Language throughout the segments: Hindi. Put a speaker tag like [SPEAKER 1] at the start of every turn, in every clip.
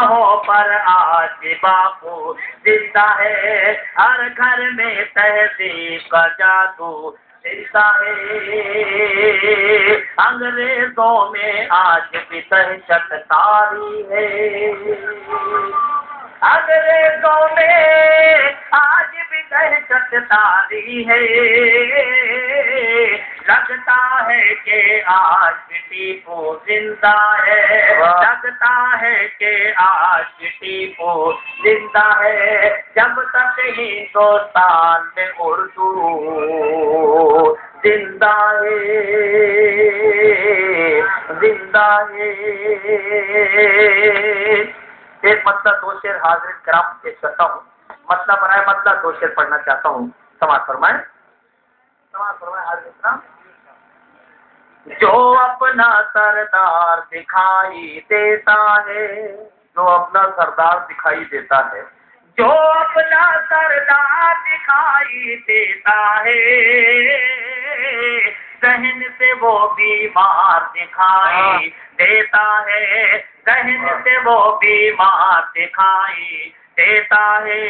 [SPEAKER 1] हो पर आज बापू जिंदा है, हर घर में तहजीब का जादू जिंदा है। अंग्रेजों में आज भी दहशत तारी है, अंग्रेजों में आज भी दहशत तारी है। लगता है कि आज टीपू जिंदा है, लगता है कि आज टीपू जिंदा है। जब तक हिंदुस्तान में उर्दू जिंदा है, जिंदा है। एक मतलब दो शेर हाजिर कराम पेश करता हूँ, मतलब बनाए मतलब दो शेर पढ़ना चाहता हूँ। समाज फरमाए, समाज फरमाए हाजिर कराम। जो अपना सरदार दिखाई देता है, जो अपना सरदार दिखाई देता है, जो अपना सरदार दिखाई देता है, जहन से वो बीमार दिखाई देता है, जहन से वो बीमार दिखाई देता है।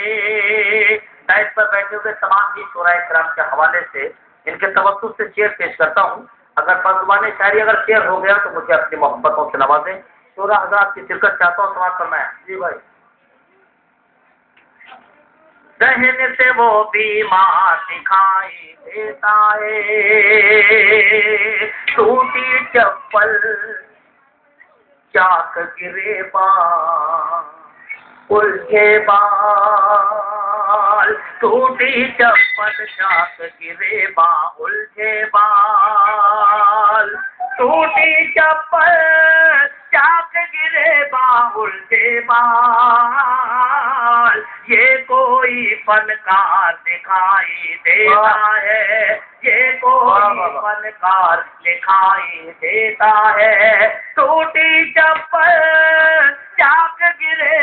[SPEAKER 1] दाइस पर बैठे हुए तमाम ही शोराए किराम के हवाले से इनके तवज्जुह से शेर पेश करता हूँ। अगर बज़ुबान शायरी अगर शेर हो गया तो मुझे अपनी मोहब्बतों से नवाजें। शोरा हज़रात की शिरकत चाहता हूँ, समाज फरमाएं। जी भाई। दहन से वो बीमार दिखाई देता है, टूटी चप्पल चाक गिरे उलझे बाल, टूटी चप्पल चाक गिरे उलझे बाल, टूटी चप्पल चाक गिरे उलझे बाल। ये कोई फनकार दिखाई देता है, ये कोई फनकार दिखाई देता है। टूटी चप्पल चाक गिरे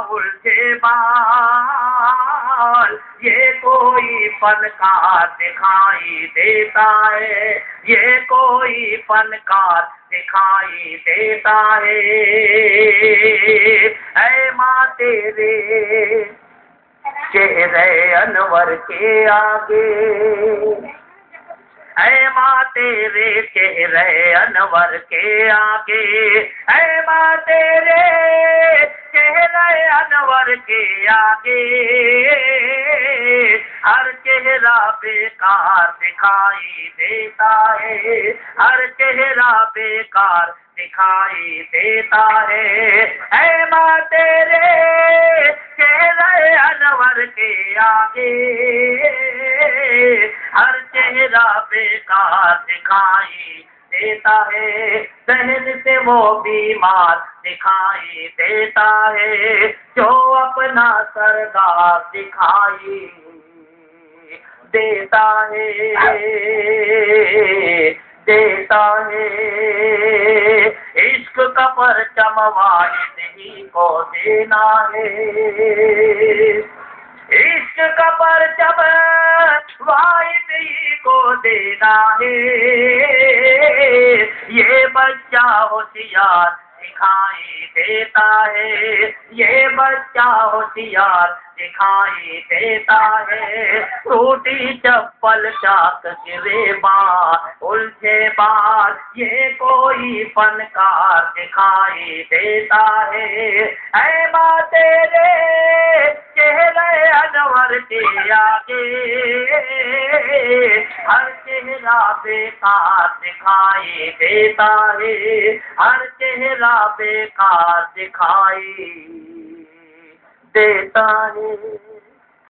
[SPEAKER 1] उलझे बाल, ये कोई फनकार दिखाई देता है, ये कोई फनकार दिखाई देता है। ऐ माँ तेरे चेहरे अनवर के आगे, ऐ माँ तेरे चेहरे अनवर के आगे, ऐ माँ तेरे चेहरे अनवर के आगे, हर चेहरा बेकार दिखाई देता है, हर चेहरा बेकार दिखाई देता है। ऐ माँ तेरे चेहरे अनवर के आगे, हर चेहरा बेकार दिखाई देता है, जहन से वो बीमार दिखाई देता है। जो अपना सरदार दिखाई देता है, देता है। इश्क का परचम वाहिद ही को देना है, इश्क का परचम वाहिद ही को देना है। ये बच्चा होशियार दिखाई देता है, ये बच्चा होशियार दिखाई देता है। टूटी चप्पल चाक गिरे उलझे बाल, ये कोई फनकार दिखाई देता है। ऐ माँ तेरे चेहरे अनवर के आगे, हर चेहरा बेकार दिखाई देता है, हर चेहरा बेकार दिखाई देता है।